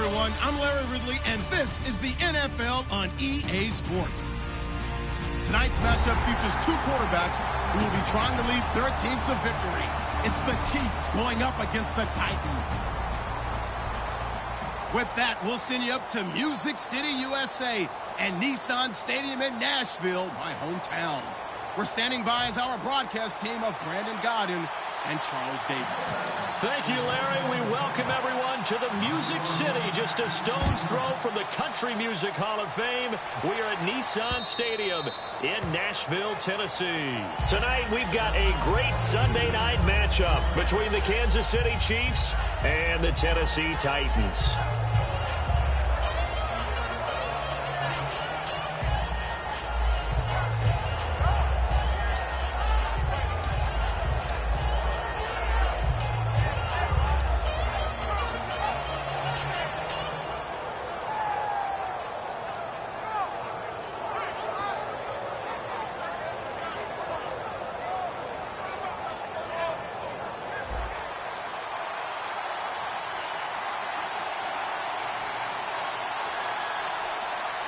everyone. I'm Larry Ridley, and this is the NFL on EA Sports. Tonight's matchup features two quarterbacks who will be trying to lead their team to victory. It's the Chiefs going up against the Titans. With that, we'll send you up to Music City, USA, and Nissan Stadium in Nashville, my hometown. We're standing by as our broadcast team of Brandon Godden and Charles Davis. Thank you, Larry. We welcome everyone to the Music City, just a stone's throw from the Country Music Hall of Fame. We are at Nissan Stadium in Nashville, Tennessee. Tonight, we've got a great Sunday night matchup between the Kansas City Chiefs and the Tennessee Titans.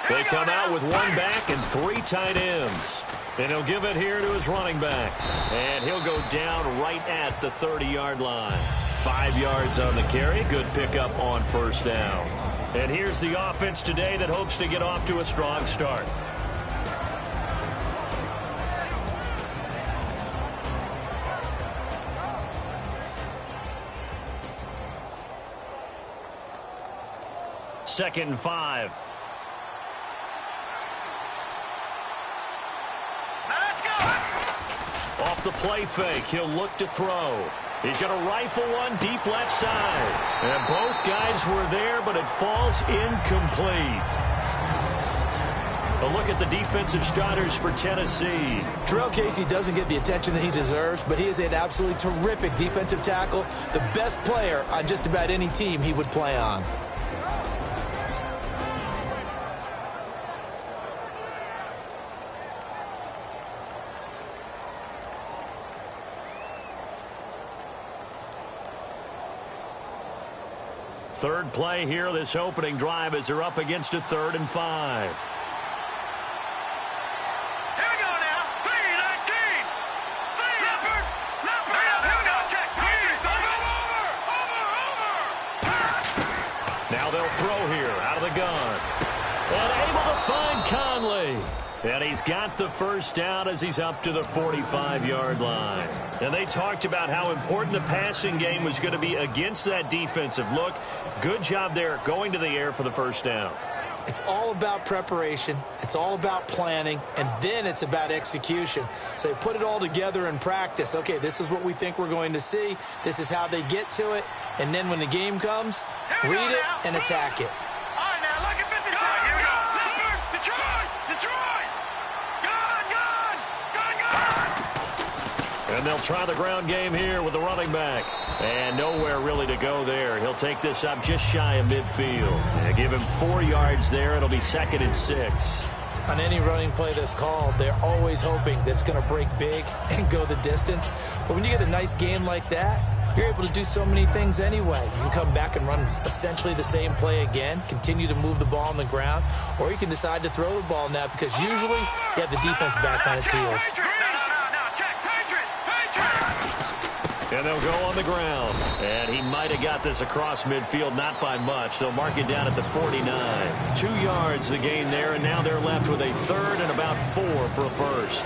They come out with one back and three tight ends. And he'll give it here to his running back. And he'll go down right at the 30-yard line. 5 yards on the carry. Good pickup on first down. And here's the offense today that hopes to get off to a strong start. Second and 5. Off the play fake, he'll look to throw. He's going to rifle one deep left side. And both guys were there, but it falls incomplete. A look at the defensive starters for Tennessee. Terrell Casey doesn't get the attention that he deserves, but he is an absolutely terrific defensive tackle, the best player on just about any team he would play on. Third play here, this opening drive, as they're up against a 3rd and 5. Here we go now. 3-19. Leopard. Here we go. Check. Over. Now they'll throw here out of the gun. And able to find Conley. And he's got the first down as he's up to the 45-yard line. And they talked about how important the passing game was going to be against that defensive look. Good job there going to the air for the first down. It's all about preparation. It's all about planning. And then it's about execution. So they put it all together in practice. Okay, this is what we think we're going to see. This is how they get to it. And then when the game comes, read it and attack it. All right, now look at 57. Here we go. Leopard. Detroit. And they'll try the ground game here with the running back. And nowhere really to go there. He'll take this up just shy of midfield. And give him 4 yards there. It'll be 2nd and 6. On any running play that's called, they're always hoping that it's going to break big and go the distance. But when you get a nice game like that, you're able to do so many things anyway. You can come back and run essentially the same play again, continue to move the ball on the ground, or you can decide to throw the ball now because usually you have the defense back on its heels. And they'll go on the ground. And he might have got this across midfield, not by much. They'll mark it down at the 49. 2 yards the gain there, and now they're left with a 3rd and about 4 for a first.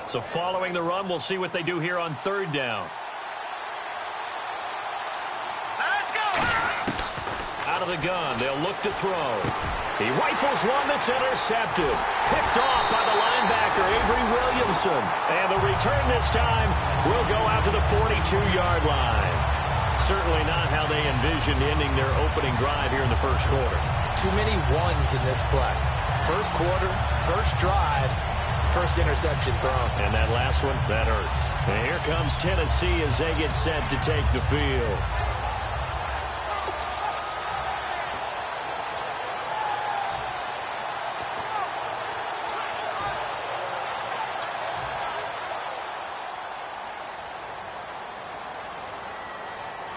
So following the run, we'll see what they do here on 3rd down. Out of the gun, they'll look to throw. He rifles one that's intercepted. Picked off by the linebacker, Avery Williamson. And the return this time will go out to the 42-yard line. Certainly not how they envisioned ending their opening drive here in the first quarter. Too many ones in this play. First quarter, first drive, first interception thrown. And that last one, that hurts. And here comes Tennessee as they get set to take the field.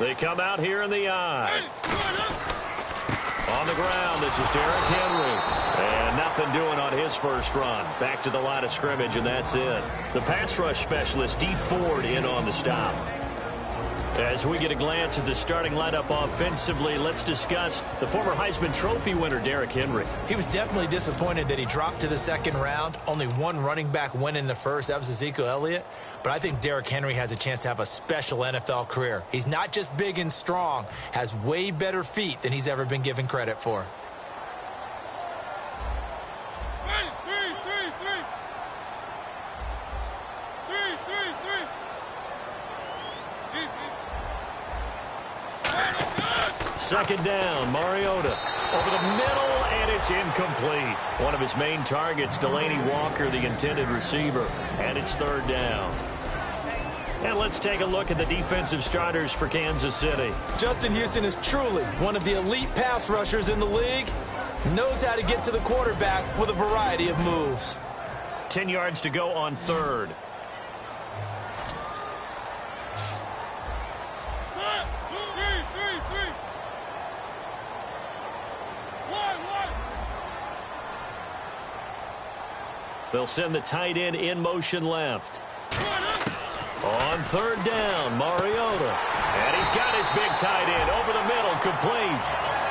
They come out here in the eye. On the ground, this is Derrick Henry. And nothing doing on his first run. Back to the line of scrimmage, and that's it. The pass rush specialist, D. Ford, in on the stop. As we get a glance at the starting lineup offensively, let's discuss the former Heisman Trophy winner, Derrick Henry. He was definitely disappointed that he dropped to the second round. Only one running back win in the first. That was Ezekiel Elliott. But I think Derrick Henry has a chance to have a special NFL career. He's not just big and strong, has way better feet than he's ever been given credit for. Second down, Mariota over the middle, and it's incomplete. One of his main targets, Delaney Walker, the intended receiver, and it's third down. And let's take a look at the defensive starters for Kansas City. Justin Houston is truly one of the elite pass rushers in the league. Knows how to get to the quarterback with a variety of moves. 10 yards to go on third. They'll send the tight end in motion left. On third down, Mariota. And he's got his big tight end over the middle, complete.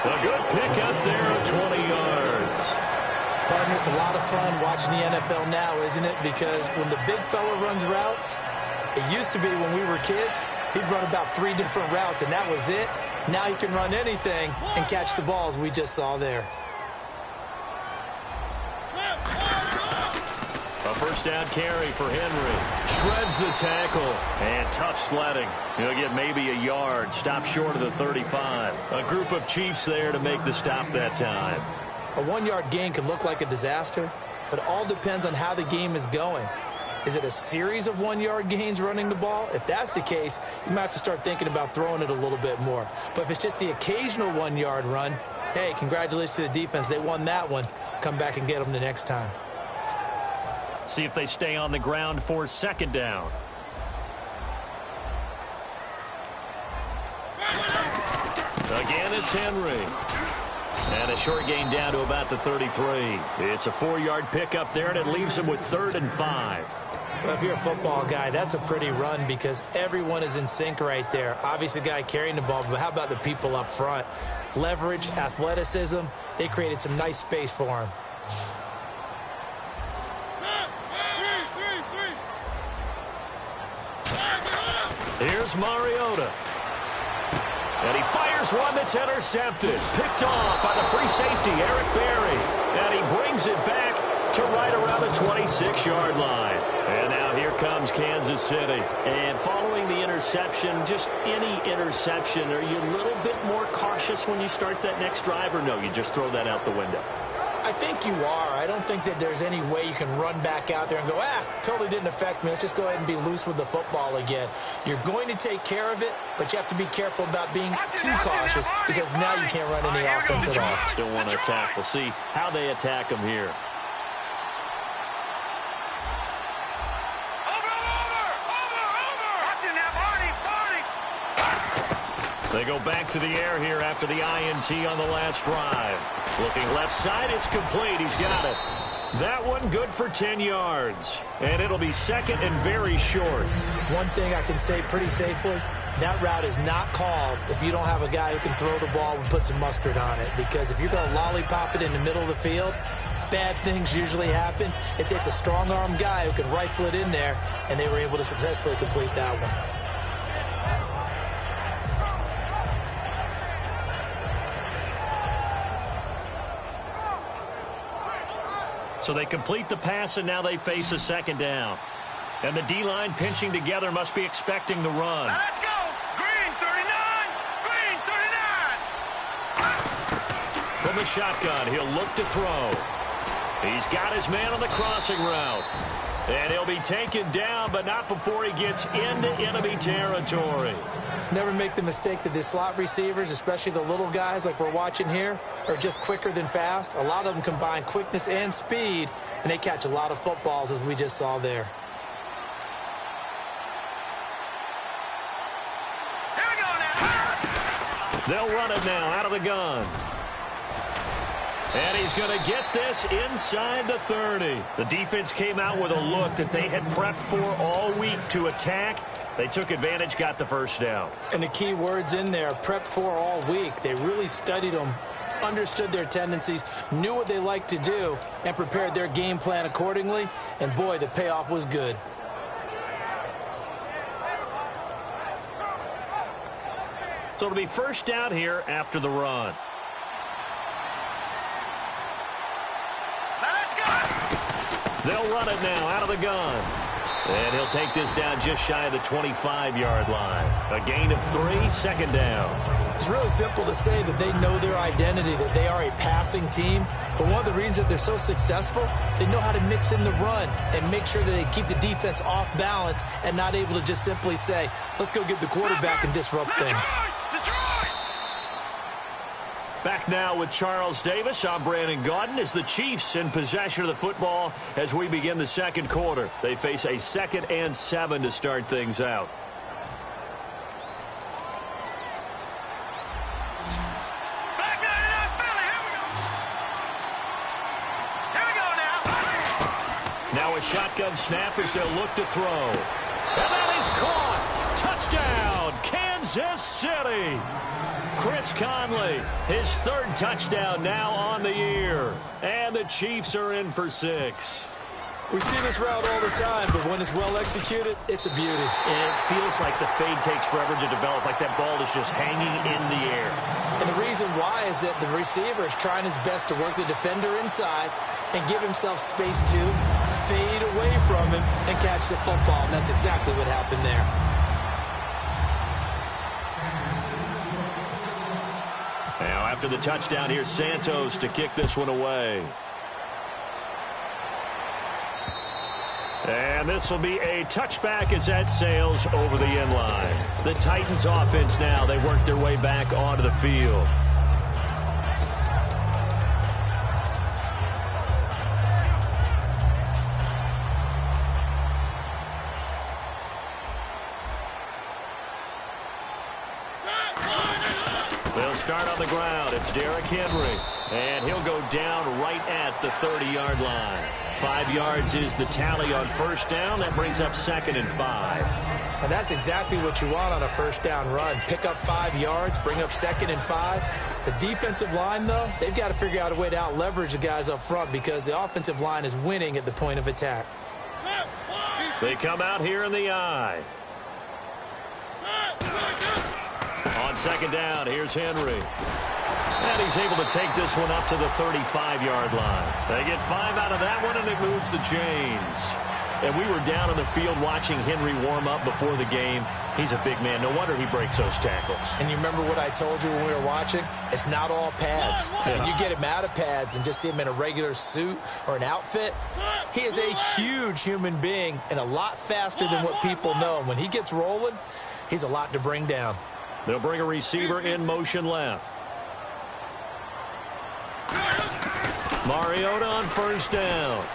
A good pickup there of 20 yards. Partner, it's a lot of fun watching the NFL now, isn't it? Because when the big fella runs routes, it used to be when we were kids, he'd run about 3 different routes, and that was it. Now he can run anything and catch the balls we just saw there. A first down carry for Henry. Shreds the tackle. And tough sledding. He'll get maybe a yard. Stop short of the 35. A group of Chiefs there to make the stop that time. A 1-yard gain can look like a disaster, but it all depends on how the game is going. Is it a series of 1-yard gains running the ball? If that's the case, you might have to start thinking about throwing it a little bit more. But if it's just the occasional 1-yard run, hey, congratulations to the defense. They won that one. Come back and get them the next time. See if they stay on the ground for second down. Again, it's Henry. And a short gain down to about the 33. It's a 4-yard pickup there, and it leaves him with 3rd and 5. Well, if you're a football guy, that's a pretty run because everyone is in sync right there. Obviously, the guy carrying the ball, but how about the people up front? Leverage, athleticism, they created some nice space for him. Here's Mariota. And he fires one that's intercepted. Picked off by the free safety, Eric Berry. And he brings it back to right around the 26-yard line. And now here comes Kansas City. And following the interception, just any interception, are you a little bit more cautious when you start that next drive, or no, you just throw that out the window? I think you are. I don't think that there's any way you can run back out there and go, totally didn't affect me. Let's just go ahead and be loose with the football again. You're going to take care of it, but you have to be careful about being too cautious because now you can't run any offense at all. Still want to attack. We'll see how they attack him here. They go back to the air here after the INT on the last drive. Looking left side, it's complete. He's got it. That one good for 10 yards. And it'll be second and very short. One thing I can say pretty safely, that route is not called if you don't have a guy who can throw the ball and put some mustard on it. Because if you're going to lollipop it in the middle of the field, bad things usually happen. It takes a strong-arm guy who can rifle it in there, and they were able to successfully complete that one. So they complete the pass, and now they face a second down. And the D-line pinching together must be expecting the run. Now let's go. Green 39. Green 39. From the shotgun, he'll look to throw. He's got his man on the crossing route. And he'll be taken down, but not before he gets into enemy territory. Never make the mistake that the slot receivers, especially the little guys like we're watching here, are just quicker than fast. A lot of them combine quickness and speed, and they catch a lot of footballs, as we just saw there. Here we go now. They'll run it now out of the gun. And he's going to get this inside the 30. The defense came out with a look that they had prepped for all week to attack. They took advantage, got the first down. And the key words in there, prepped for all week. They really studied them, understood their tendencies, knew what they liked to do, and prepared their game plan accordingly. And, boy, the payoff was good. So it'll be first down here after the run. They'll run it now out of the gun. And he'll take this down just shy of the 25-yard line. A gain of 3, second down. It's really simple to say that they know their identity, that they are a passing team. But one of the reasons that they're so successful, they know how to mix in the run and make sure that they keep the defense off balance and not able to just simply say, let's go get the quarterback and disrupt things. Back now with Charles Davis. I'm Brandon Gaudin as the Chiefs in possession of the football as we begin the second quarter. They face a 2nd and 7 to start things out. Now a shotgun snap as they'll look to throw. And that is caught. Touchdown, Kansas City. Chris Conley, his 3rd touchdown now on the year. And the Chiefs are in for 6. We see this route all the time, but when it's well executed, it's a beauty. And it feels like the fade takes forever to develop, like that ball is just hanging in the air. And the reason why is that the receiver is trying his best to work the defender inside and give himself space to fade away from him and catch the football. And that's exactly what happened there. Now after the touchdown, here's Santos to kick this one away. And this will be a touchback as that sails over the end line. The Titans offense now, they work their way back onto the field. They'll start on the ground. It's Derrick Henry. And he'll go down right at the 30-yard line. 5 yards is the tally on first down. That brings up 2nd and 5. And that's exactly what you want on a first down run. Pick up 5 yards, bring up 2nd and 5. The defensive line, though, they've got to figure out a way to out-leverage the guys up front because the offensive line is winning at the point of attack. They come out here in the eye. On second down, here's Henry. And he's able to take this one up to the 35-yard line. They get 5 out of that one, and it moves the chains. And we were down on the field watching Henry warm up before the game. He's a big man. No wonder he breaks those tackles. And you remember what I told you when we were watching? It's not all pads. When you get him out of pads and just see him in a regular suit or an outfit, he is a huge human being and a lot faster than what people know. When he gets rolling, he's a lot to bring down. They'll bring a receiver in motion left. Mariota on first down.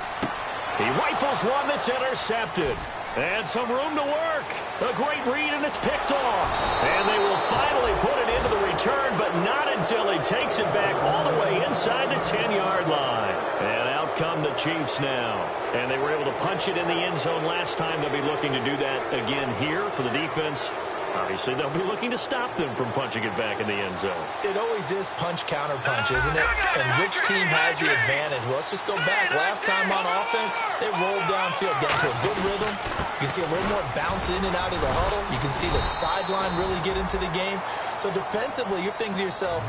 He rifles one that's intercepted. And some room to work. A great read, and it's picked off. And they will finally put it into the return, but not until he takes it back all the way inside the 10-yard line. And out come the Chiefs now. And they were able to punch it in the end zone last time. They'll be looking to do that again here for the defense. Obviously, they'll be looking to stop them from punching it back in the end zone. It always is punch-counter-punch, isn't it? And which team has the advantage? Well, let's just go back. Last time on offense, they rolled downfield, got into a good rhythm. You can see a little more bounce in and out of the huddle. You can see the sideline really get into the game. So defensively, you're thinking to yourself,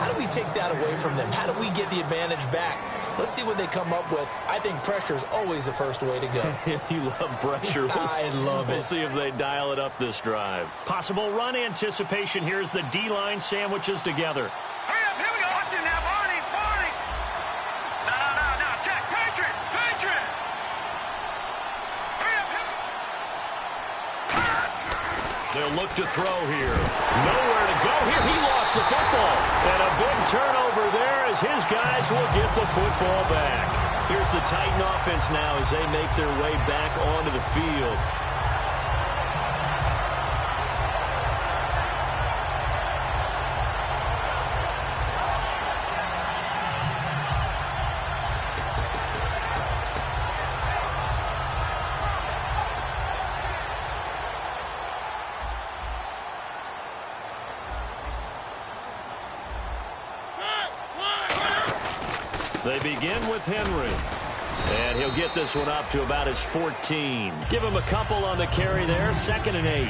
how do we take that away from them? How do we get the advantage back? Let's see what they come up with. I think pressure is always the first way to go. You love pressure. I love it. We'll see if they dial it up this drive. Possible run anticipation. Here's the D-line sandwiches together. Hurry up, here we go. Watch it now, Barney. No, Jack, Patriot. Hurry up. They'll look to throw here. Nowhere to go here. He lost the football. And a big turnover there as his guys will get the football back. Here's the Titan offense now as they make their way back onto the field. They begin with Henry. And he'll get this one up to about his 14. Give him a couple on the carry there, 2nd and 8.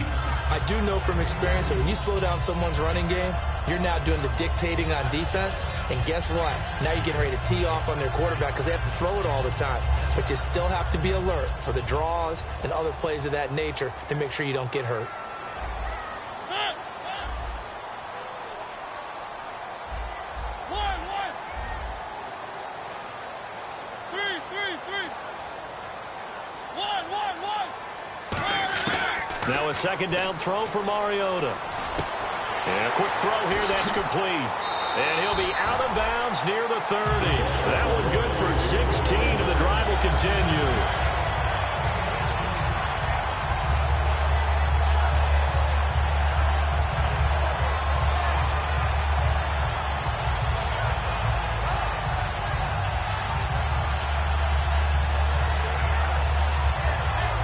I do know from experience that when you slow down someone's running game, you're now doing the dictating on defense. And guess what? Now you're getting ready to tee off on their quarterback because they have to throw it all the time. But you still have to be alert for the draws and other plays of that nature to make sure you don't get hurt. Now a 2nd down throw for Mariota. And a quick throw here, that's complete. And he'll be out of bounds near the 30. That one good for 16, and the drive will continue.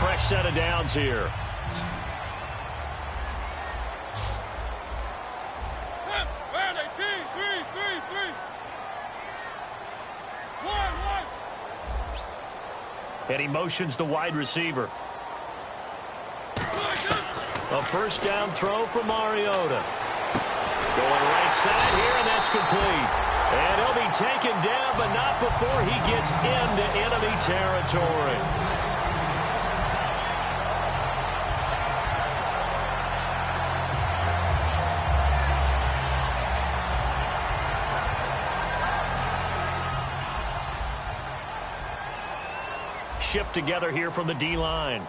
Fresh set of downs here. And he motions the wide receiver. A 1st down throw for Mariota. Going right side here, and that's complete. And he'll be taken down, but not before he gets into enemy territory. Shift together here from the D-line.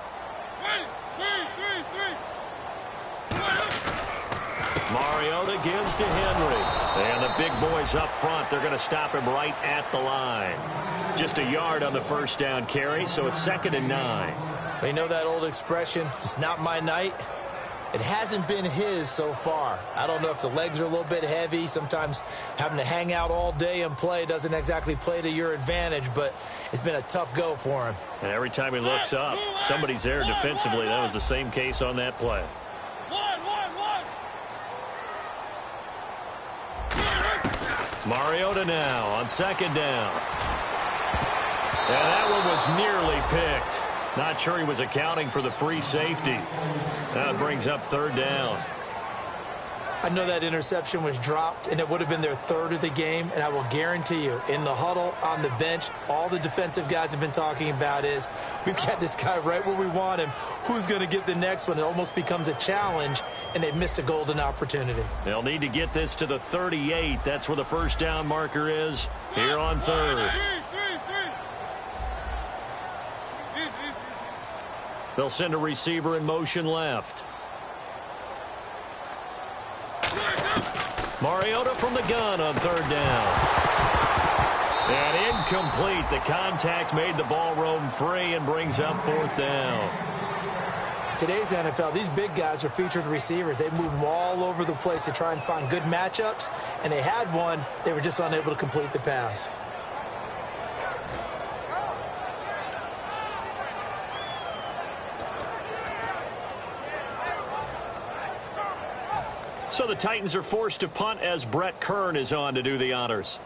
Mariota gives to Henry. And the big boys up front, they're going to stop him right at the line. Just a yard on the 1st down carry, so it's 2nd and 9. You know that old expression, it's not my night? It hasn't been his so far. I don't know if the legs are a little bit heavy. Sometimes having to hang out all day and play doesn't exactly play to your advantage, but it's been a tough go for him. And every time he looks up, somebody's there defensively. That was the same case on that play. Mariota now on 2nd down. And that one was nearly picked. Not sure he was accounting for the free safety. That brings up 3rd down. I know that interception was dropped, and it would have been their 3rd of the game, and I will guarantee you, in the huddle, on the bench, all the defensive guys have been talking about is, we've got this guy right where we want him. Who's going to get the next one? It almost becomes a challenge, and they've missed a golden opportunity. They'll need to get this to the 38. That's where the 1st down marker is here on 3rd. They'll send a receiver in motion left. Mariota from the gun on 3rd down. And incomplete. The contact made the ball roam free and brings up 4th down. Today's NFL, these big guys are featured receivers. They move them all over the place to try and find good matchups, and they had one. They were just unable to complete the pass. So the Titans are forced to punt as Brett Kern is on to do the honors.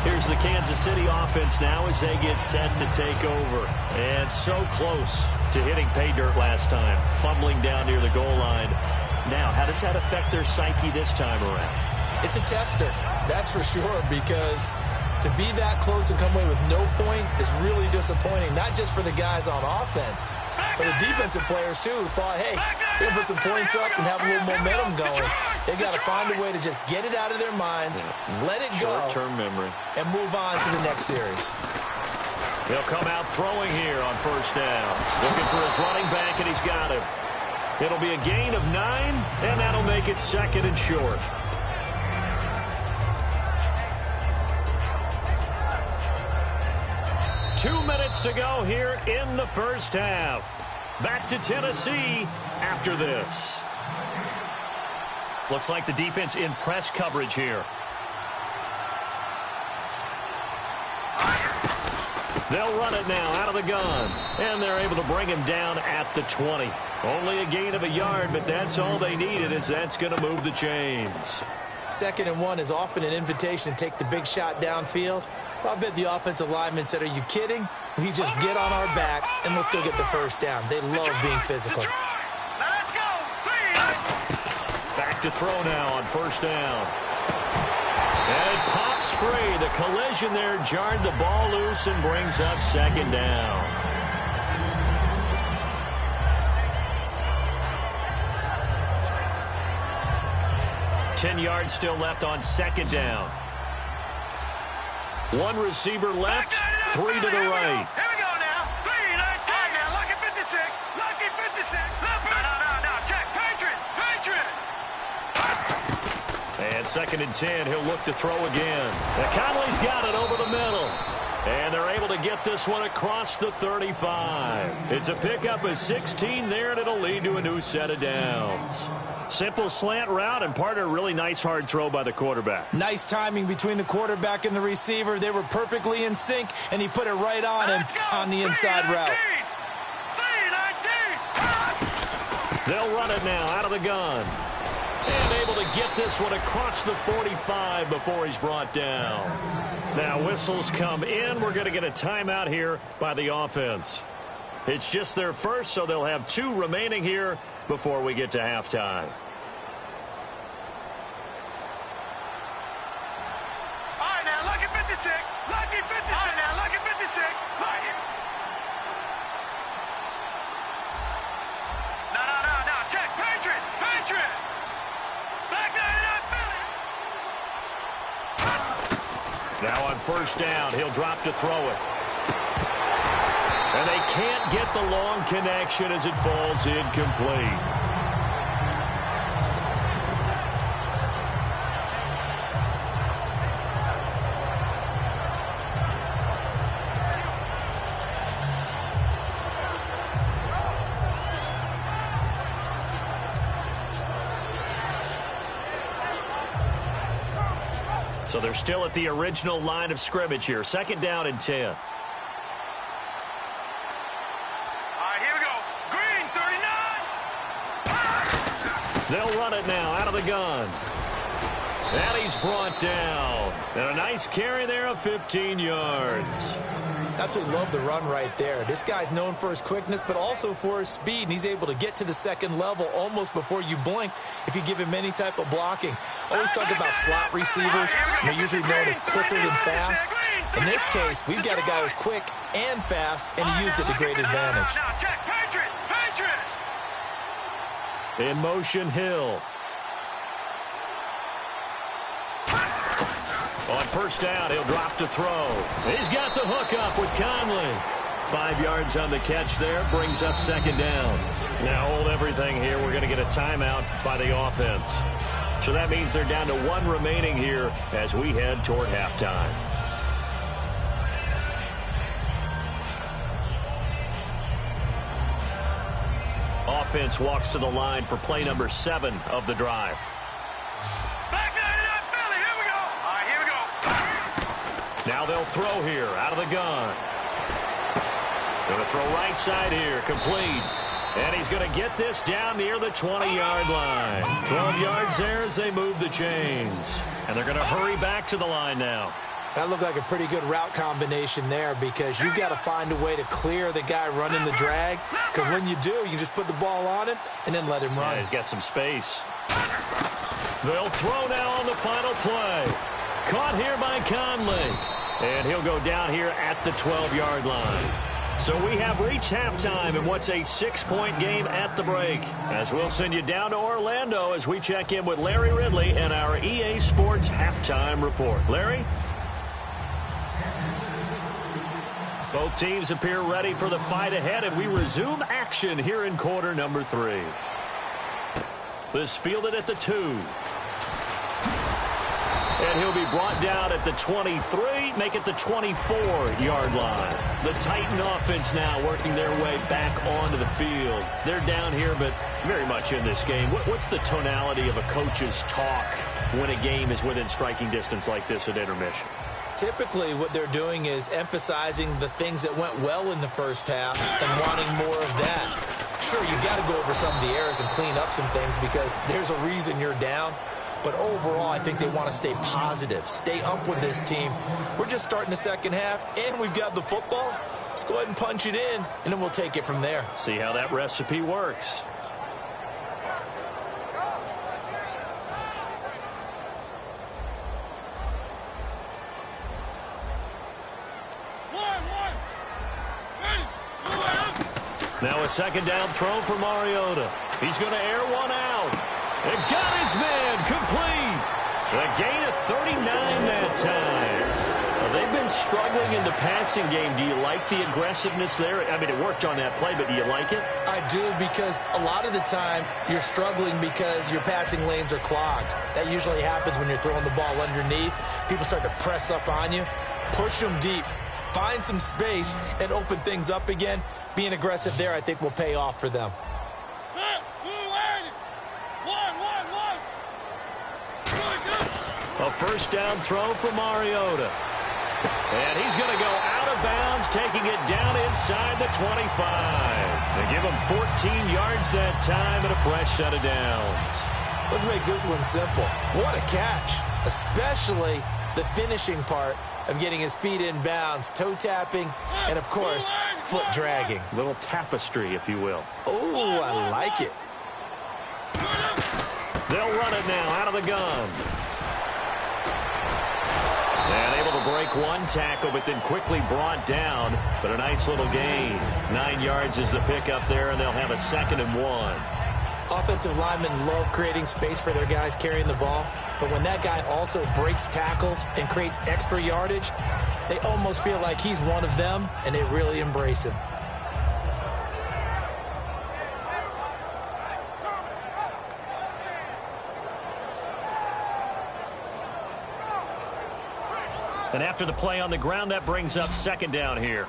Here's the Kansas City offense now as they get set to take over. And so close to hitting pay dirt last time, fumbling down near the goal line. Now, how does that affect their psyche this time around? It's a tester, that's for sure, because to be that close and come away with no points is really disappointing, not just for the guys on offense, but the defensive players, too, who thought, hey, we're going to put some points up and have a little momentum going. They've got to find a way to just get it out of their minds, let it go, short-term memory, and move on to the next series. He'll come out throwing here on 1st down. Looking for his running back, and he's got him. It'll be a gain of 9, and that'll make it 2nd and short. Two minutes to go here in the 1st half. Back to Tennessee after this. Looks like the defense in press coverage here. They'll run it now out of the gun. And they're able to bring him down at the 20. Only a gain of a yard, but that's all they needed, as that's going to move the chains. 2nd and 1 is often an invitation to take the big shot downfield. I bet the offensive lineman said, are you kidding? We just get on our backs and let's go get the first down. They love being physical. Let's go. Back to throw now on 1st down. And it pops free. The collision there jarred the ball loose and brings up 2nd down. Ten yards still left on 2nd down. One receiver left, 3 to the right. Here we go now. 3, 19. Now, lucky 56. Lucky 56. No. Check. Patriot. And 2nd and 10, he'll look to throw again. And Conley's got it over the middle. And they're able to get this one across the 35. It's a pickup of 16 there, and it'll lead to a new set of downs. Simple slant route and part of a really nice hard throw by the quarterback. Nice timing between the quarterback and the receiver. They were perfectly in sync, and he put it right on him on the inside route. 3-19. They'll run it now out of the gun. And able to get this one across the 45 before he's brought down. Now whistles come in. We're going to get a timeout here by the offense. It's just their first, so they'll have 2 remaining here before we get to halftime. All right, now, lucky 56. Lucky 56. All right, now, lucky 56. Lucky. No. Check. Patriot. Back 99, Philly. Now on 1st down, he'll drop to throw it. And they can't get the long connection as it falls incomplete. So they're still at the original line of scrimmage here. 2nd down and 10. They'll run it now out of the gun. And he's brought down. And a nice carry there of 15 yards. Absolutely love the run right there. This guy's known for his quickness, but also for his speed, and he's able to get to the 2nd level almost before you blink if you give him any type of blocking. Always talk about slot receivers. They're usually known as quicker than fast. In this case, we've got a guy who's quick and fast, and he used it to great advantage. In motion, Hill. On 1st down, he'll drop to throw. He's got the hook up with Conley. 5 yards on the catch there, brings up 2nd down. Now hold everything here. We're going to get a timeout by the offense. So that means they're down to 1 remaining here as we head toward halftime. Offense walks to the line for play number 7 of the drive. Back 99, Philly. Here we go. All right, here we go. Now they'll throw here out of the gun. Going to throw right side here, complete. And he's going to get this down near the 20-yard line. 12 yards there as they move the chains. And they're going to hurry back to the line now. That looked like a pretty good route combination there because you've got to find a way to clear the guy running the drag. Because when you do, you just put the ball on him and then let him run. Yeah, he's got some space. They'll throw now on the final play. Caught here by Conley. And he'll go down here at the 12-yard line. So we have reached halftime in what's a 6-point game at the break. As we'll send you down to Orlando as we check in with Larry Ridley and our EA Sports halftime report. Larry? Both teams appear ready for the fight ahead, and we resume action here in quarter number 3. This fielded at the 2. And he'll be brought down at the 23, make it the 24-yard line. The Titan offense now working their way back onto the field. They're down here, but very much in this game. What's the tonality of a coach's talk when a game is within striking distance like this at intermission? Typically, what they're doing is emphasizing the things that went well in the first half and wanting more of that. Sure, you've got to go over some of the errors and clean up some things because there's a reason you're down. But overall, I think they want to stay positive, stay up with this team. We're just starting the second half, and we've got the football. Let's go ahead and punch it in, and then we'll take it from there. See how that recipe works. Now a second down throw for Mariota. He's going to air one out. And got his man complete. A gain of 39 that time. Well, they've been struggling in the passing game. Do you like the aggressiveness there? I mean, it worked on that play, but do you like it? I do, because a lot of the time you're struggling because your passing lanes are clogged. That usually happens when you're throwing the ball underneath. People start to press up on you. Push them deep. Find some space and open things up again. Being aggressive there, I think, will pay off for them. A first down throw for Mariota. And he's going to go out of bounds, taking it down inside the 25. They give him 14 yards that time and a fresh set of downs. Let's make this one simple. What a catch, especially the finishing part of getting his feet in bounds, toe tapping, and, of course, foot dragging. A little tapestry, if you will. Oh, I like it. They'll run it now out of the gun. And able to break one tackle, but then quickly brought down. But a nice little gain. 9 yards is the pickup there, and they'll have a 2nd and 1. Offensive linemen love creating space for their guys carrying the ball. But when that guy also breaks tackles and creates extra yardage, they almost feel like he's one of them, and they really embrace him. And after the play on the ground, that brings up 2nd down here.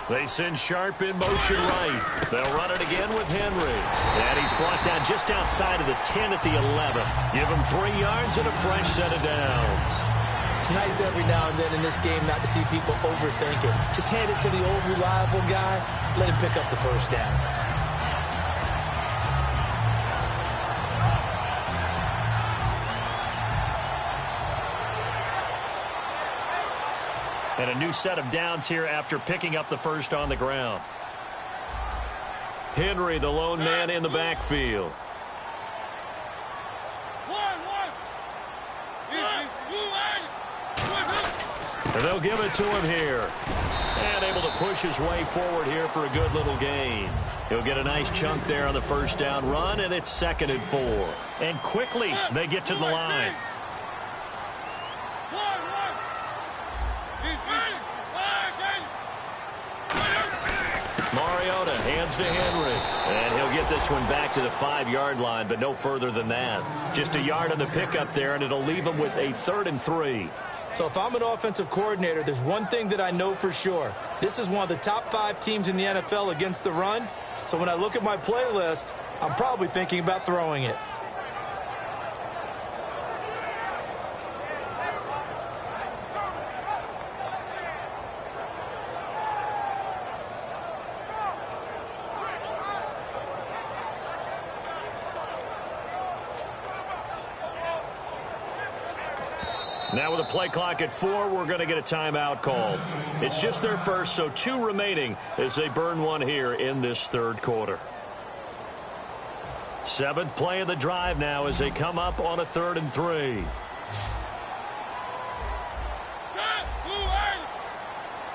They send Sharp in motion right. They'll run it again with Henry. And he's brought down just outside of the 10 at the 11. Give him 3 yards and a fresh set of downs. It's nice every now and then in this game not to see people overthink it. Just hand it to the old reliable guy. Let him pick up the first down. And a new set of downs here after picking up the first on the ground. Henry, the lone man in the backfield. And they'll give it to him here. And able to push his way forward here for a good little gain. He'll get a nice chunk there on the first down run, and it's 2nd and 4. And quickly they get to the line. Mariota hands to Henry. And he'll get this one back to the 5-yard line, but no further than that. Just a yard on the pickup there, and it'll leave him with a 3rd and 3. So if I'm an offensive coordinator, there's one thing that I know for sure. This is one of the top 5 teams in the NFL against the run. So when I look at my playlist, I'm probably thinking about throwing it. Now with a play clock at 4, we're going to get a timeout called. It's just their first, so 2 remaining as they burn one here in this 3rd quarter. 7th play of the drive now as they come up on a 3rd and 3.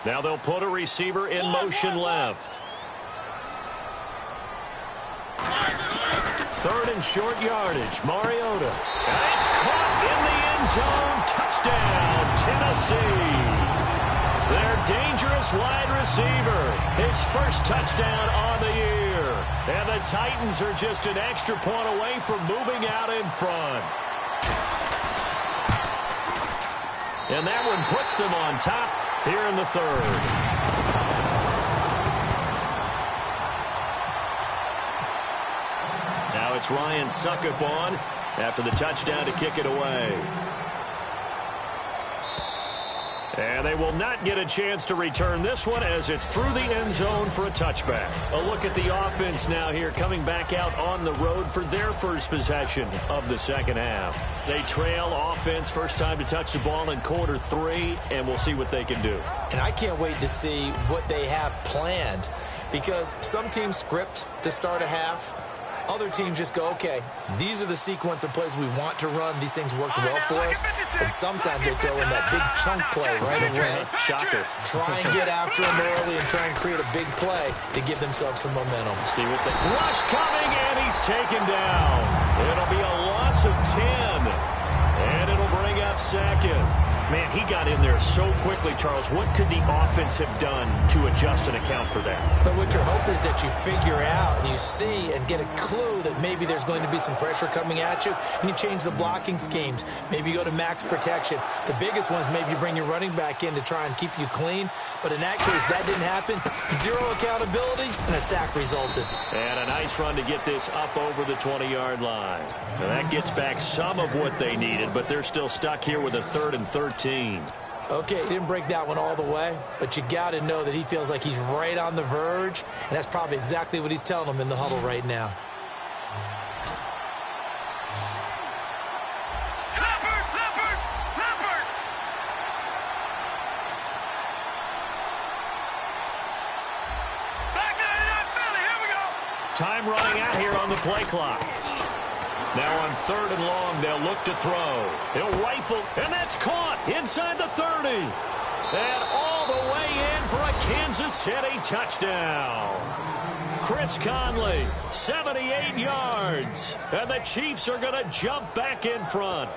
Now they'll put a receiver in motion left. 3rd and short yardage. Mariota. And it's caught in the end zone. Touchdown, Tennessee. Their dangerous wide receiver. His first touchdown on the year. And the Titans are just an extra point away from moving out in front. And that one puts them on top here in the 3rd. It's Ryan Suckup on. after the touchdown to kick it away. And they will not get a chance to return this one as it's through the end zone for a touchback. A look at the offense now here, coming back out on the road for their first possession of the second half. They trail offense, first time to touch the ball in quarter 3, and we'll see what they can do. And I can't wait to see what they have planned, because some teams script to start a half. Other teams just go, okay, these are the sequence of plays we want to run. These things worked well for us. And sometimes they throw in that big chunk play right away. Shocker. Try and get after them early and try and create a big play to give themselves some momentum. See what the rush coming, and he's taken down. It'll be a loss of 10. And it'll bring up second. Man, he got in there so quickly, Charles. What could the offense have done to adjust and account for that? But what you're hoping is that you figure out and you see and get a clue that maybe there's going to be some pressure coming at you, and you change the blocking schemes. Maybe you go to max protection. The biggest one is maybe you bring your running back in to try and keep you clean. But in that case, that didn't happen. Zero accountability, and a sack resulted. And a nice run to get this up over the 20-yard line. Now that gets back some of what they needed, but they're still stuck here with a 3rd and 13. Okay, he didn't break that one all the way, but you got to know that he feels like he's right on the verge, and that's probably exactly what he's telling them in the huddle right now. Time running out here on the play clock. Now on 3rd and long, they'll look to throw. He'll rifle, and that's caught inside the 30. And all the way in for a Kansas City touchdown. Chris Conley, 78 yards. And the Chiefs are going to jump back in front.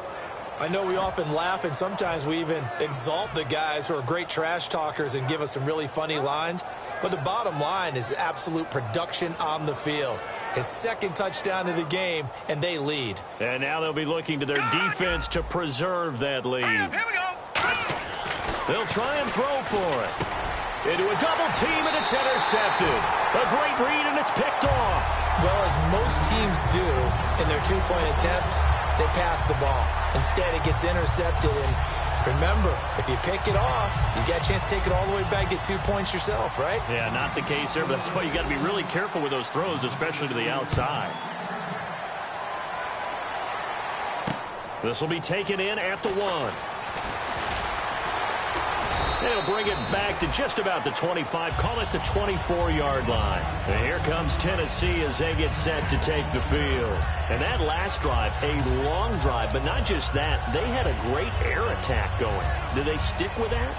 I know we often laugh, and sometimes we even exalt the guys who are great trash talkers and give us some really funny lines. But the bottom line is absolute production on the field. His 2nd touchdown of the game, and they lead. And now they'll be looking to their defense to preserve that lead. Here we go. They'll try and throw for it. Into a double team, and it's intercepted. A great read, and it's picked off. Well, as most teams do in their 2-point attempt, they pass the ball. Instead, it gets intercepted, and remember, if you pick it off, you got a chance to take it all the way back, get 2 points yourself, right? Yeah, not the case there, but that's why you got to be really careful with those throws, especially to the outside. This will be taken in at the 1. They'll bring it back to just about the 25, call it the 24-yard line. And here comes Tennessee as they get set to take the field. And that last drive, a long drive, but not just that, they had a great air attack going. Do they stick with that?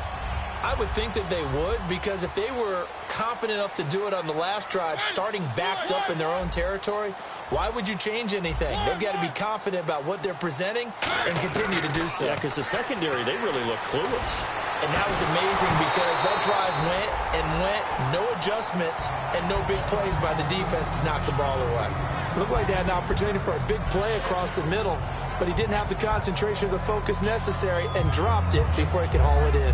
I would think that they would, because if they were confident enough to do it on the last drive, starting backed up in their own territory, why would you change anything? They've got to be confident about what they're presenting and continue to do so. Yeah, because the secondary, they really look clueless. And that was amazing because that drive went and went, no adjustments and no big plays by the defense to knock the ball away. It looked like they had an opportunity for a big play across the middle, but he didn't have the concentration or the focus necessary and dropped it before he could haul it in.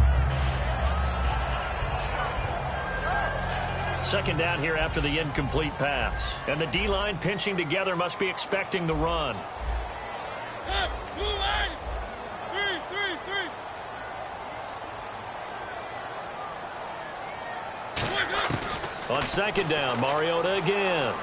Second down here after the incomplete pass. And the D-line pinching together must be expecting the run. On second down, Mariota again.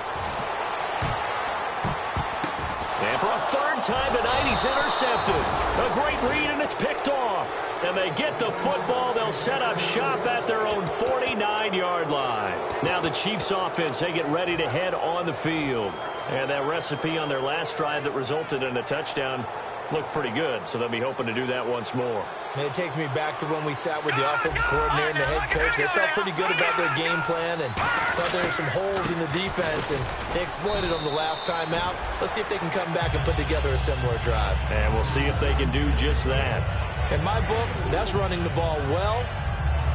And for a 3rd time tonight, he's intercepted. A great read, and it's picked off. And they get the football. They'll set up shop at their own 49-yard line. Now the Chiefs offense, they get ready to head on the field. And that recipe on their last drive that resulted in a touchdown looked pretty good, so they'll be hoping to do that once more. And it takes me back to when we sat with the offensive coordinator and the head coach. They felt pretty good about their game plan and thought there were some holes in the defense, and they exploited them the last time out. Let's see if they can come back and put together a similar drive. And we'll see if they can do just that. In my book, that's running the ball well,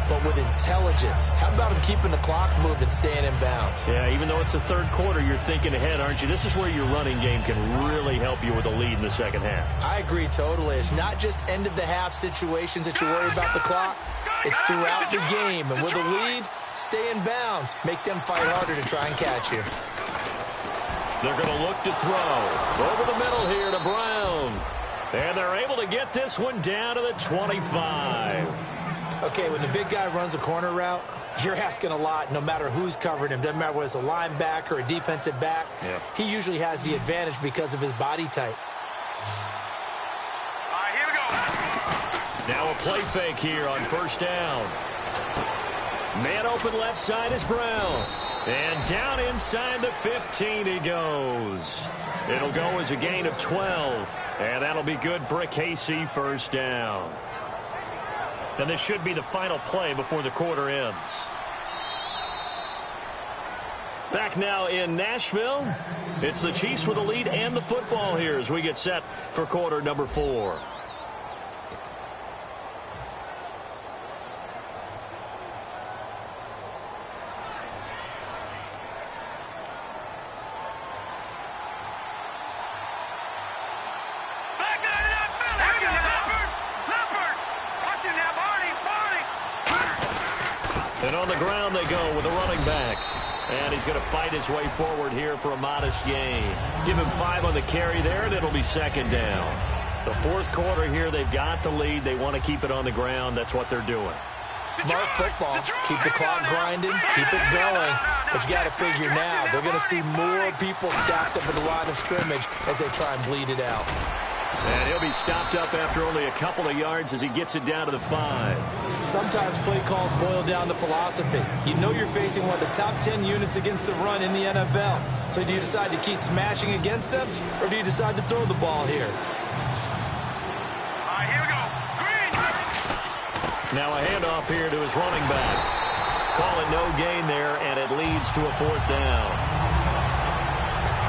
but with intelligence. How about him keeping the clock moving, staying in bounds? Yeah, even though it's the 3rd quarter, you're thinking ahead, aren't you? This is where your running game can really help you with a lead in the second half. I agree totally. It's not just end-of-the-half situations that you worry about the clock. It's throughout the game. And with a lead, stay in bounds. Make them fight harder to try and catch you. They're going to look to throw. Over the middle here to Brown. And they're able to get this one down to the 25. Okay, when the big guy runs a corner route, you're asking a lot no matter who's covering him. Doesn't matter whether it's a linebacker or a defensive back. Yep. He usually has the advantage because of his body type. All right, here we go. Now a play fake here on first down. Man open left side is Brown. And down inside the 15 he goes. It'll go as a gain of 12. And that'll be good for a KC first down. And this should be the final play before the quarter ends. Back now in Nashville. It's the Chiefs with the lead and the football here as we get set for quarter number 4. And on the ground they go with a running back. And he's going to fight his way forward here for a modest gain. Give him 5 on the carry there, and it'll be second down. The fourth quarter here, they've got the lead. They want to keep it on the ground. That's what they're doing. Smart football. Keep the clock grinding. Keep it going. But you got to figure now, they're going to see more people stacked up in the line of scrimmage as they try and bleed it out. And he'll be stopped up after only a couple of yards as he gets it down to the 5. Sometimes play calls boil down to philosophy. You know you're facing one of the top 10 units against the run in the NFL. So do you decide to keep smashing against them, or do you decide to throw the ball here? All right, here we go. Green. Now a handoff here to his running back. Call it no gain there, and it leads to a fourth down.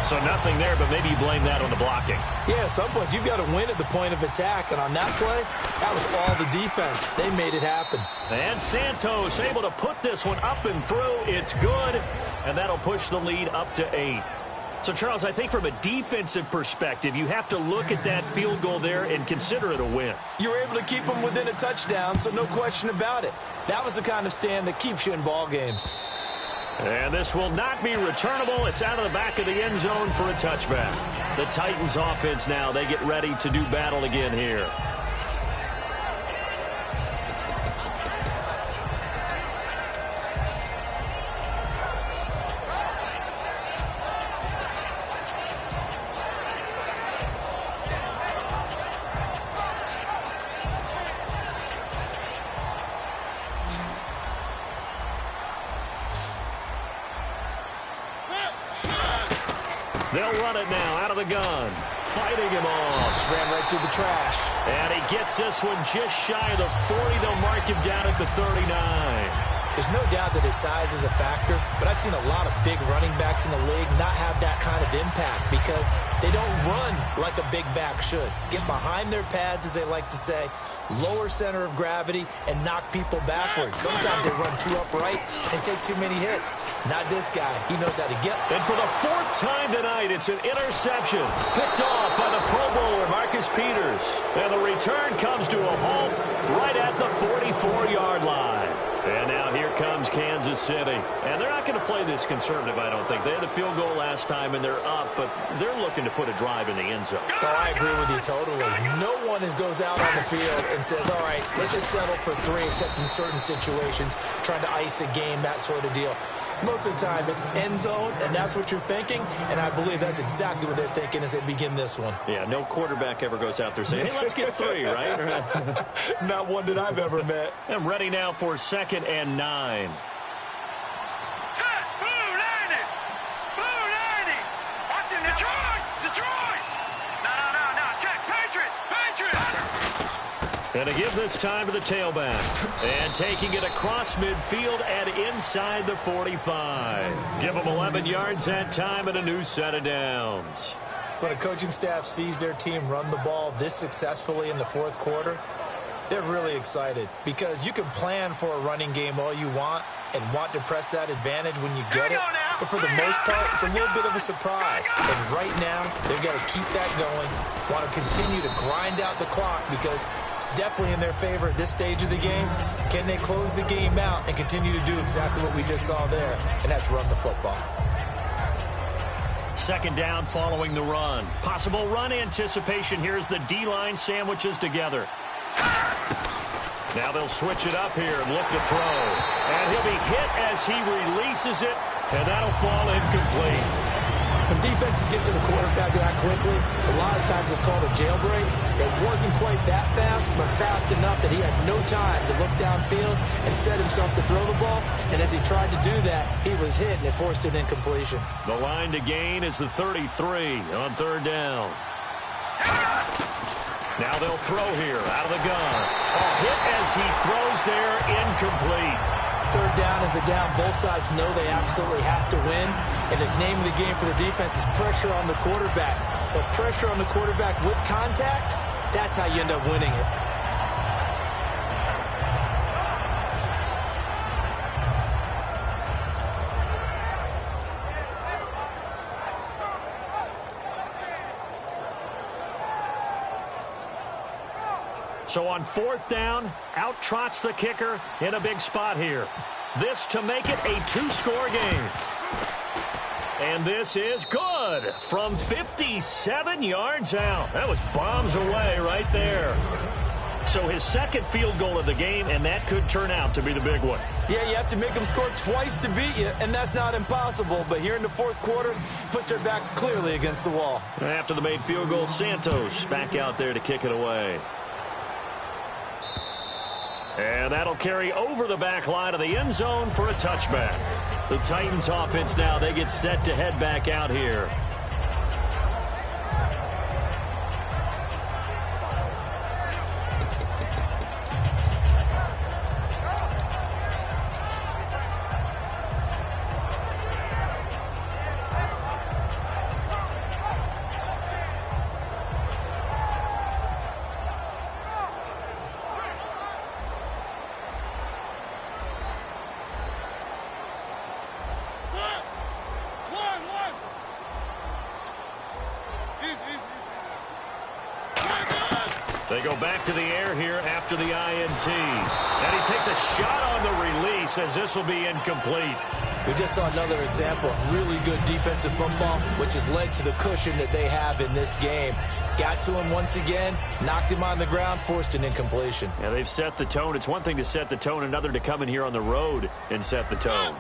So nothing there, but maybe you blame that on the blocking. Yeah, at some point you've got to win at the point of attack, and on that play, that was all the defense. They made it happen. And Santos able to put this one up and through. It's good, and that'll push the lead up to 8. So, Charles, I think from a defensive perspective, you have to look at that field goal there and consider it a win. You were able to keep them within a touchdown, so no question about it. That was the kind of stand that keeps you in ball games. And this will not be returnable. It's out of the back of the end zone for a touchback. The Titans offense now, they get ready to do battle again here. They'll run it now out of the gun. Fighting him off. Just ran right through the trash. And he gets this one just shy of the 40. They'll mark him down at the 39. There's no doubt that his size is a factor, but I've seen a lot of big running backs in the league not have that kind of impact because they don't run like a big back should. Get behind their pads, as they like to say, lower center of gravity, and knock people backwards. Sometimes they run too upright and take too many hits. Not this guy. He knows how to get. And for the 4th time tonight, it's an interception. Picked off by the Pro Bowler, Marcus Peters. And the return comes to a halt right at the 44-yard line. And now here comes Kansas City. And they're not going to play this conservative, I don't think. They had the field goal last time, and they're up, but they're looking to put a drive in the end zone. Oh, I agree with you totally. No one goes out on the field and says, all right, let's just settle for 3, except in certain situations, trying to ice a game, that sort of deal. Most of the time, it's end zone, and that's what you're thinking, and I believe that's exactly what they're thinking as they begin this one. Yeah, no quarterback ever goes out there saying, hey, let's get 3, right? Not one that I've ever met. I'm ready now for 2nd and 9. Set. Blue 90. Blue 90. Watch it now. Detroit. No. Check. Patriot. And to give this time to the tailback. And taking it across midfield and inside the 45. Give them 11 yards that time and a new set of downs. When a coaching staff sees their team run the ball this successfully in the 4th quarter, they're really excited because you can plan for a running game all you want and want to press that advantage when you get it. But for the most part, it's a little bit of a surprise. And right now, they've got to keep that going, want to continue to grind out the clock because it's definitely in their favor at this stage of the game. Can they close the game out and continue to do exactly what we just saw there, and that's run the football. second down following the run. Possible run anticipation here as the D-line sandwiches together. Now they'll switch it up here and look to throw. And he'll be hit as he releases it, and that'll fall incomplete. When defenses get to the quarterback that quickly, a lot of times it's called a jailbreak. It wasn't quite that fast, but fast enough that he had no time to look downfield and set himself to throw the ball. And as he tried to do that, he was hit, and it forced an incompletion. The line to gain is the 33 on third down. Now they'll throw here out of the gun. A hit as he throws there, incomplete. Third down is a down. Both sides know they absolutely have to win. And the name of the game for the defense is pressure on the quarterback. But pressure on the quarterback with contact, that's how you end up winning it. So on fourth down, out trots the kicker in a big spot here. This to make it a two-score game. And this is good from 57 yards out. That was bombs away right there. So his second field goal of the game, and that could turn out to be the big one. Yeah, you have to make them score twice to beat you, and that's not impossible. But here in the fourth quarter, puts their backs clearly against the wall. After the made field goal, Santos back out there to kick it away. And that'll carry over the back line of the end zone for a touchback. The Titans offense now, they get set to head back out here. They go back to the air here after the INT. And he takes a shot on the release as this will be incomplete. We just saw another example of really good defensive football, which has led to the cushion that they have in this game. Got to him once again, knocked him on the ground, forced an incompletion. Yeah, they've set the tone. It's one thing to set the tone, another to come in here on the road and set the tone.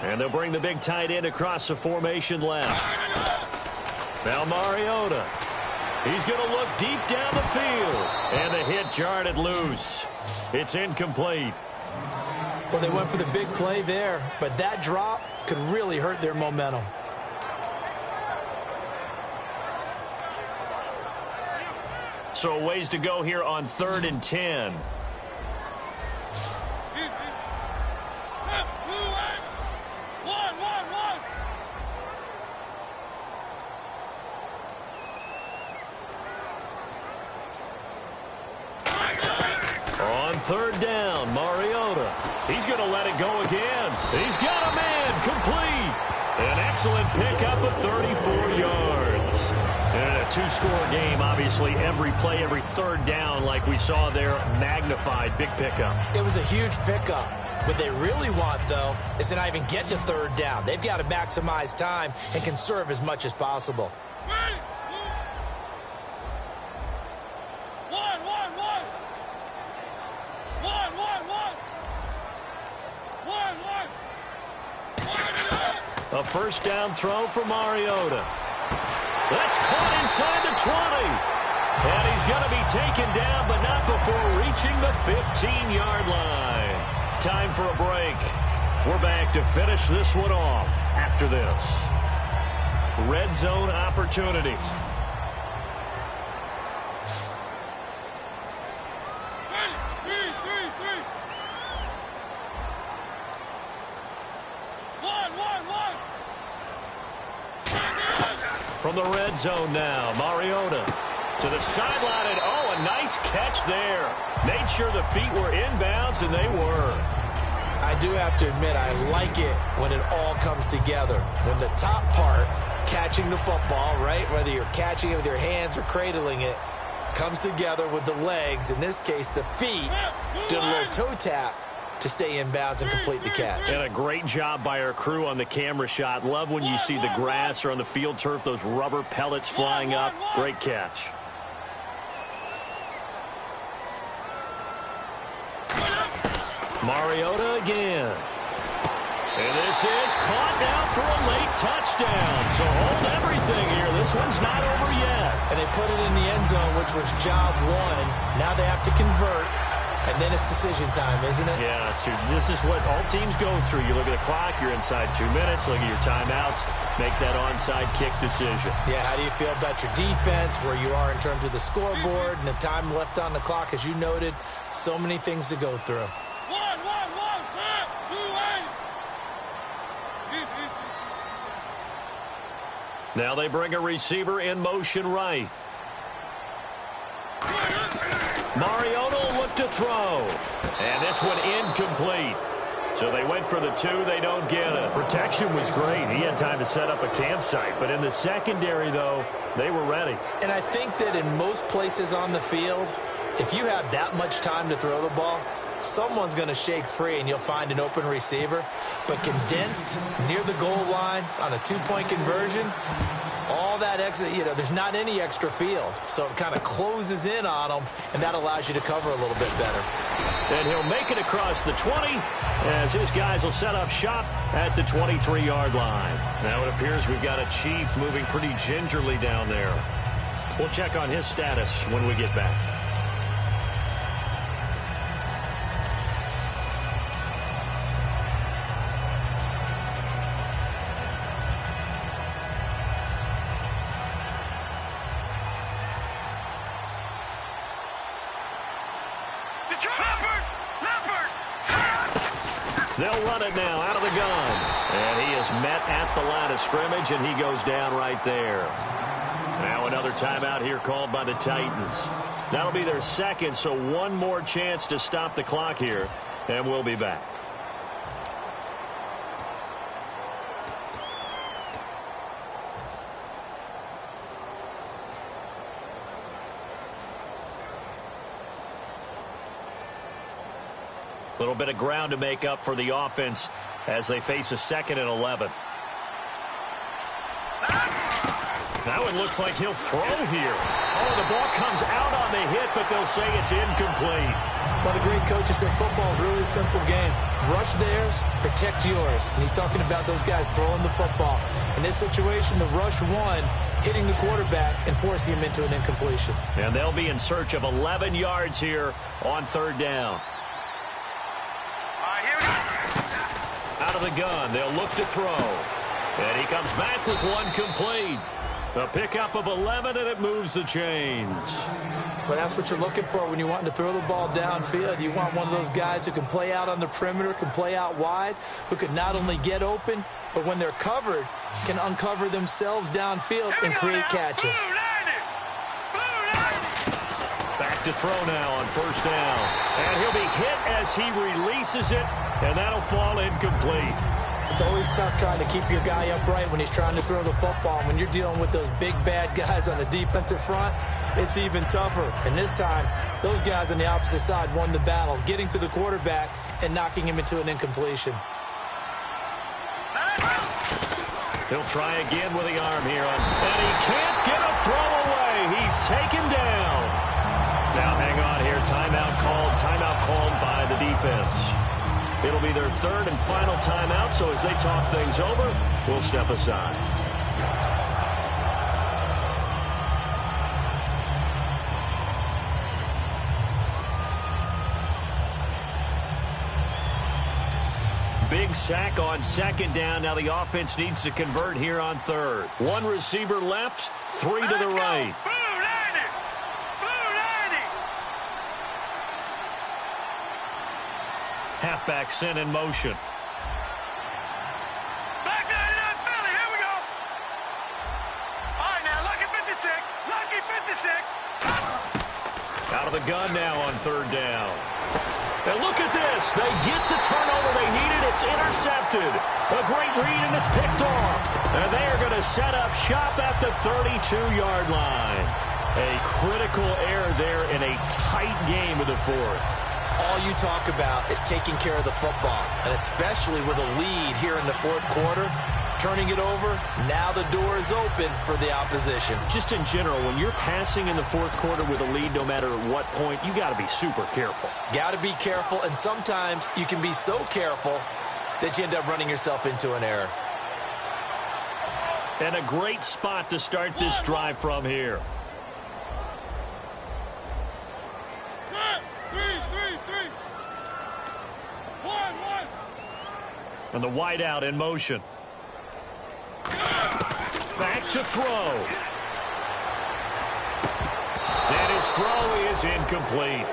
And they'll bring the big tight end across the formation left. Now Mariota. He's going to look deep down the field. And the hit jarred it loose. It's incomplete. Well, they went for the big play there, but that drop could really hurt their momentum. So a ways to go here on 3rd and 10. On 3rd down, Mariota. He's going to let it go again. He's got a man complete. An excellent pickup of 34 yards. And a two-score game, obviously, every play, every 3rd down, like we saw there, magnified, big pickup. It was a huge pickup. What they really want, though, is to not even get to 3rd down. They've got to maximize time and conserve as much as possible. A first down throw for Mariota. That's caught inside the 20. And he's going to be taken down, but not before reaching the 15-yard line. Time for a break. We're back to finish this one off after this. Red zone opportunity. From the red zone now, Mariota to the sideline, and oh, a nice catch there. Made sure the feet were inbounds, and they were. I do have to admit, I like it when it all comes together. When the top part, catching the football, right, whether you're catching it with your hands or cradling it, comes together with the legs, in this case the feet, doing a little toe tap. to stay inbounds and complete the catch. And a great job by our crew on the camera shot. Love when you see the grass or on the field turf, those rubber pellets flying up. Great catch. Mariota again. And this is caught now for a late touchdown. So hold everything here. This one's not over yet. And they put it in the end zone, which was job one. Now they have to convert. And then it's decision time, isn't it? Yeah, so this is what all teams go through. You look at the clock, you're inside 2 minutes, look at your timeouts, make that onside kick decision. Yeah, how do you feel about your defense, where you are in terms of the scoreboard, and the time left on the clock, as you noted, so many things to go through. Now they bring a receiver in motion right. Mariota will look to throw. And this one incomplete. So they went for the 2. They don't get it. Protection was great. He had time to set up a campsite. But in the secondary, though, they were ready. And I think that in most places on the field, if you have that much time to throw the ball, someone's going to shake free and you'll find an open receiver. But condensed near the goal line on a 2-point conversion, all that extra, there's not any extra field. So it kind of closes in on them, and that allows you to cover a little bit better. And he'll make it across the 20 as his guys will set up shop at the 23-yard line. Now it appears we've got a Chief moving pretty gingerly down there. We'll check on his status when we get back. They'll run it now out of the gun. And he is met at the line of scrimmage, and he goes down right there. Now another timeout here called by the Titans. That'll be their second, so one more chance to stop the clock here, and we'll be back. A little bit of ground to make up for the offense as they face a 2nd and 11. That one looks like he'll throw here. Oh, the ball comes out on the hit, but they'll say it's incomplete. Well, the great coaches said football is really a simple game. Rush theirs, protect yours. And he's talking about those guys throwing the football. In this situation, the rush one, hitting the quarterback and forcing him into an incompletion. And they'll be in search of 11 yards here on 3rd down. Out of the gun, they'll look to throw. And he comes back with one complete. A pickup of 11, and it moves the chains. Well, that's what you're looking for when you want to throw the ball downfield. You want one of those guys who can play out on the perimeter, can play out wide, who can not only get open, but when they're covered, can uncover themselves downfield and create catches. Back to throw now on 1st down. And he'll be hit as he releases it, and that'll fall incomplete. It's always tough trying to keep your guy upright when he's trying to throw the football. When you're dealing with those big, bad guys on the defensive front, it's even tougher. And this time, those guys on the opposite side won the battle, getting to the quarterback and knocking him into an incompletion. He'll try again with the arm here. And he can't get a throw away. He's taken down. Now hang on here. Timeout called by the defense. It'll be their 3rd and final timeout, so as they talk things over, we'll step aside. Big sack on 2nd down. Now the offense needs to convert here on 3rd. One receiver left, 3 to the right. Halfback sent in motion. Back 99 Philly, here we go. All right, now, lucky 56. Lucky 56. Out of the gun now on 3rd down. And look at this. They get the turnover they needed. It's intercepted. A great read, and it's picked off. And they are going to set up shop at the 32-yard line. A critical error there in a tight game of the 4th. all you talk about is taking care of the football, and especially with a lead here in the fourth quarter, turning it over, now the door is open for the opposition. Just in general, when you're passing in the fourth quarter with a lead, no matter at what point, you got to be super careful. Got to be careful, and sometimes you can be so careful that you end up running yourself into an error. And a great spot to start this drive from here. And the wide out in motion. Back to throw. And his throw is incomplete.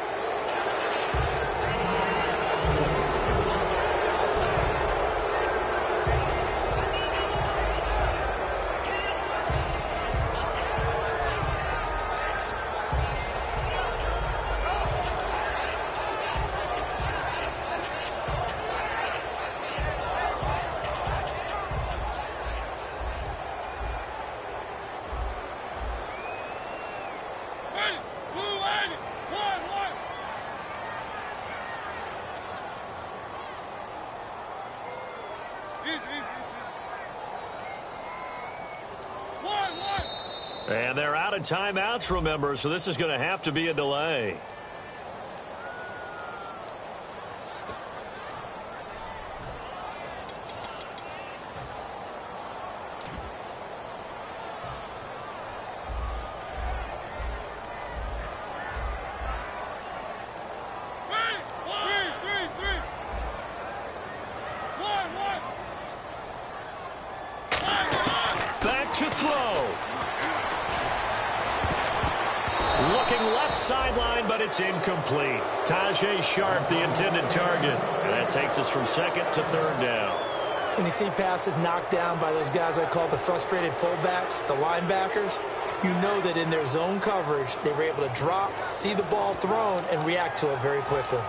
And they're out of timeouts, remember, so this is going to have to be a delay. Back to throw. Looking left sideline, but it's incomplete. Tajay Sharp, the intended target. And that takes us from second to third down. When you see passes knocked down by those guys I call the frustrated fullbacks, the linebackers, you know that in their zone coverage, they were able to drop, see the ball thrown, and react to it very quickly.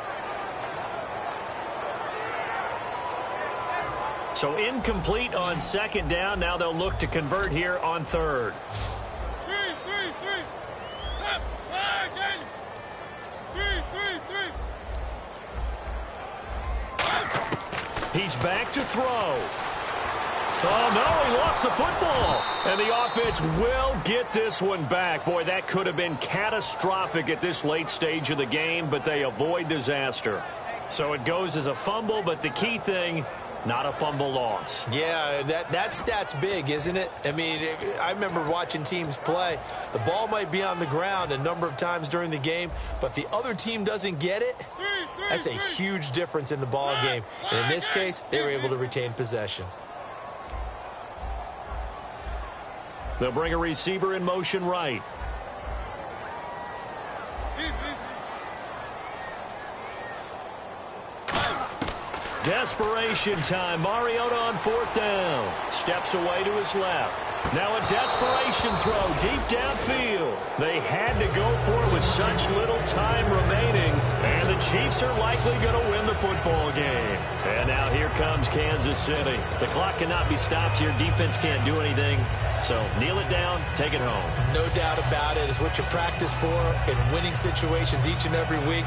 So incomplete on second down. Now they'll look to convert here on third. He's back to throw. Oh, no, he lost the football. And the offense will get this one back. Boy, that could have been catastrophic at this late stage of the game, but they avoid disaster. So it goes as a fumble, but the key thing, not a fumble loss. Yeah, that stat's big, isn't it? I mean, I remember watching teams play. The ball might be on the ground a number of times during the game, but if the other team doesn't get it, that's a huge difference in the ball game. And in this case, they were able to retain possession. They'll bring a receiver in motion right. Desperation time. Mariota on fourth down. Steps away to his left. Now a desperation throw deep downfield. They had to go for it with such little time remaining. And the Chiefs are likely going to win the football game. And now here comes Kansas City. The clock cannot be stopped here. Defense can't do anything. So kneel it down, take it home. No doubt about it. It's what you practice for in winning situations each and every week.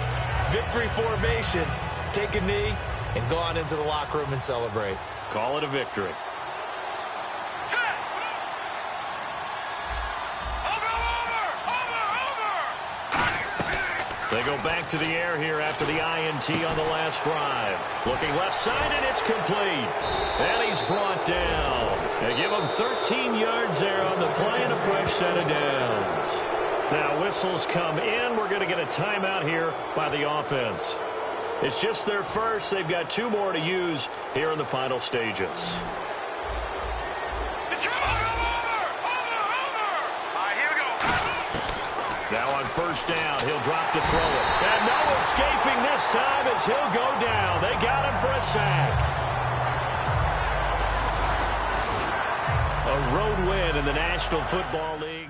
Victory formation. Take a knee and go on into the locker room and celebrate. Call it a victory. They go back to the air here after the INT on the last drive. Looking left side, and it's complete. And he's brought down. They give him 13 yards there on the play and a fresh set of downs. Now whistles come in. We're going to get a timeout here by the offense. It's just their first. They've got two more to use here in the final stages. Now on first down, he'll drop to throw it. And no escaping this time as he'll go down. They got him for a sack. A road win in the National Football League.